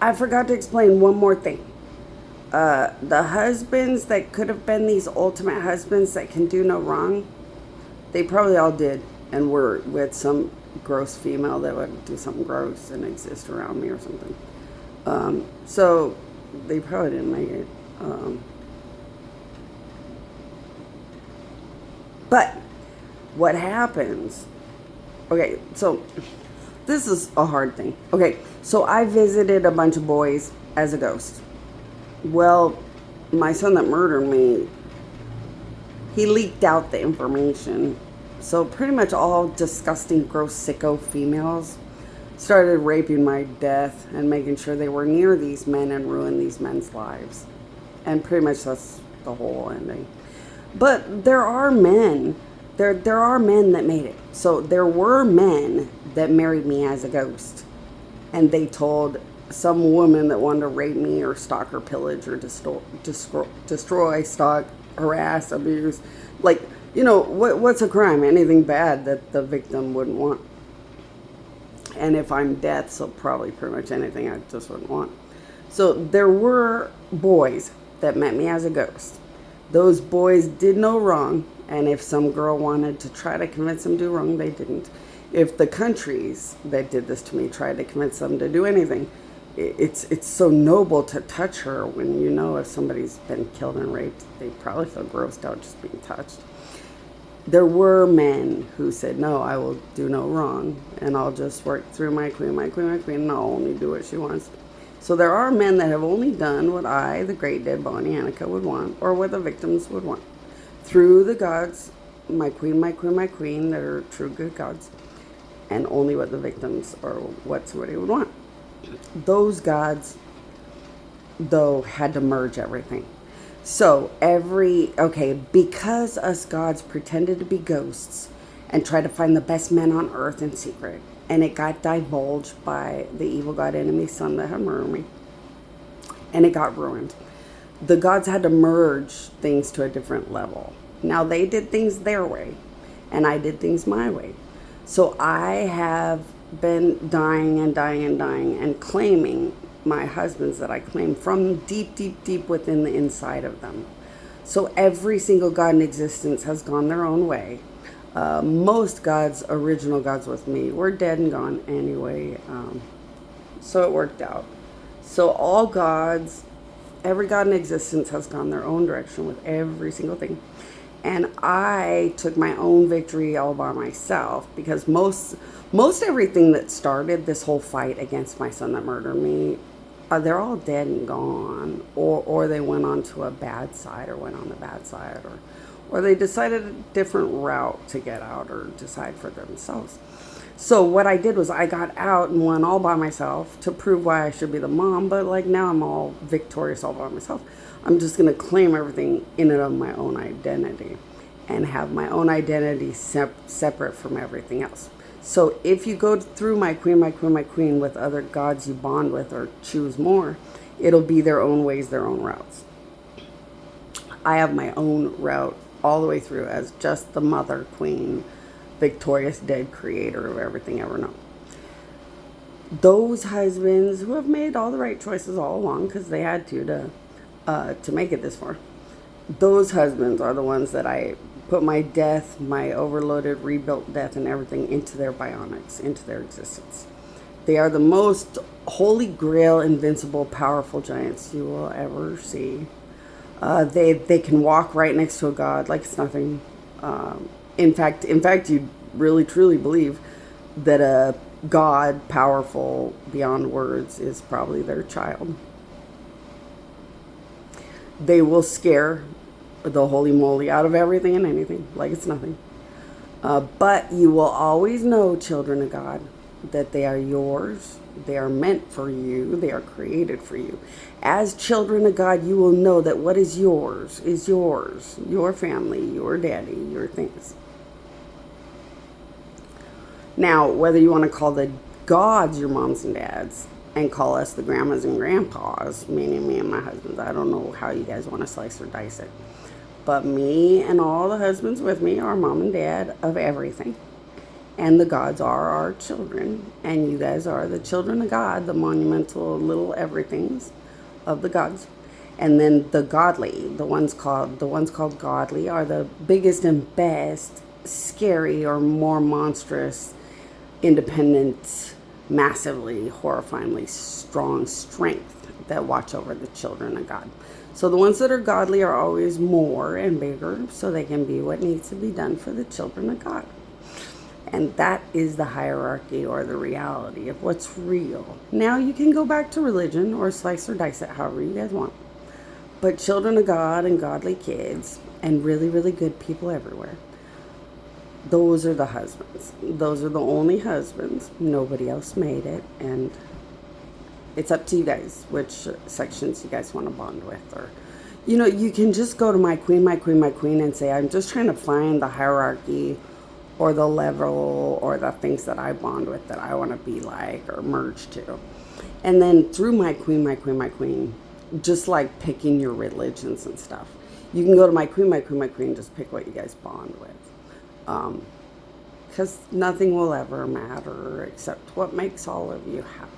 I forgot to explain one more thing. The husbands that could have been these ultimate husbands that can do no wrong, they probably all did and were with some gross female that would do something gross and exist around me or something. So they probably didn't make it. But what happens? Okay, so this is a hard thing. Okay, so I visited a bunch of boys as a ghost. Well, my son that murdered me, he leaked out the information. So pretty much all disgusting, gross, sicko females started raping my death and making sure they were near these men and ruin these men's lives. And pretty much that's the whole ending. But there are men. There are men that made it. So there were men that married me as a ghost. And they told some woman that wanted to rape me or stalk or pillage or destroy, stalk, harass, abuse. Like, you know, what's a crime? Anything bad that the victim wouldn't want. And if I'm death, so probably pretty much anything I just wouldn't want. So there were boys that met me as a ghost. Those boys did no wrong. And if some girl wanted to try to convince them to do wrong, they didn't. If the countries that did this to me tried to convince them to do anything, it's so noble to touch her when you know if somebody's been killed and raped, they probably feel grossed out just being touched. There were men who said, no, I will do no wrong, and I'll just work through my queen, and I'll only do what she wants. So there are men that have only done what I, the great dead Bonnie Annika, would want, or what the victims would want. Through the gods, my queen, that are true good gods, and only what the victims or what somebody would want. Those gods, though, had to merge everything. So because us gods pretended to be ghosts and tried to find the best men on earth in secret, and it got divulged by the evil god enemy's son that had murdered me, and it got ruined. The gods had to merge things to a different level. Now they did things their way, and I did things my way. So I have been dying and claiming my husbands that I claim from deep within the inside of them. So every single god in existence has gone their own way. Most gods, original gods with me, were dead and gone anyway. So it worked out. So all gods, every god in existence has gone their own direction with every single thing. And I took my own victory all by myself because most everything that started this whole fight against my son that murdered me, they're all dead and gone, or they went on to a bad side or went on the bad side, or they decided a different route to get out or decide for themselves. So what I did was I got out and won all by myself to prove why I should be the mom, but like now I'm all victorious all by myself. I'm just going to claim everything in and of my own identity and have my own identity separate from everything else. So if you go through my queen with other gods you bond with or choose more, it'll be their own ways, their own routes. I have my own route all the way through as just the mother, queen, victorious, dead creator of everything ever known. Those husbands who have made all the right choices all along because they had to make it this far, those husbands are the ones that I put my death, my overloaded, rebuilt death and everything into their bionics, into their existence. They are the most holy grail, invincible, powerful giants you will ever see. They can walk right next to a god like it's nothing. In fact, you really truly believe that a god powerful beyond words is probably their child. They will scare the holy moly out of everything and anything like it's nothing. But you will always know, children of God, that they are yours. They are meant for you. They are created for you. As children of God, you will know that what is yours. Your family, your daddy, your things. Now, whether you want to call the gods your moms and dads and call us the grandmas and grandpas, meaning me and my husbands, I don't know how you guys want to slice or dice it. But me and all the husbands with me are mom and dad of everything. And the gods are our children, and you guys are the children of God, the monumental little everythings of the gods. And then the godly, the ones called godly, are the biggest and best, scary or more monstrous, independent, massively, horrifyingly strong strength that watch over the children of God. So the ones that are godly are always more and bigger, so they can be what needs to be done for the children of God. And that is the hierarchy or the reality of what's real. Now you can go back to religion or slice or dice it however you guys want. But children of God and godly kids and really, really good people everywhere, those are the husbands. Those are the only husbands. Nobody else made it. And it's up to you guys which sections you guys want to bond with. Or, you can just go to my queen, my queen, my queen and say, I'm just trying to find the hierarchy or the level or the things that I bond with that I want to be like or merge to. And then through my queen, my queen, my queen, just like picking your religions and stuff, you can go to my queen, my queen, my queen, just pick what you guys bond with. Because nothing will ever matter except what makes all of you happy.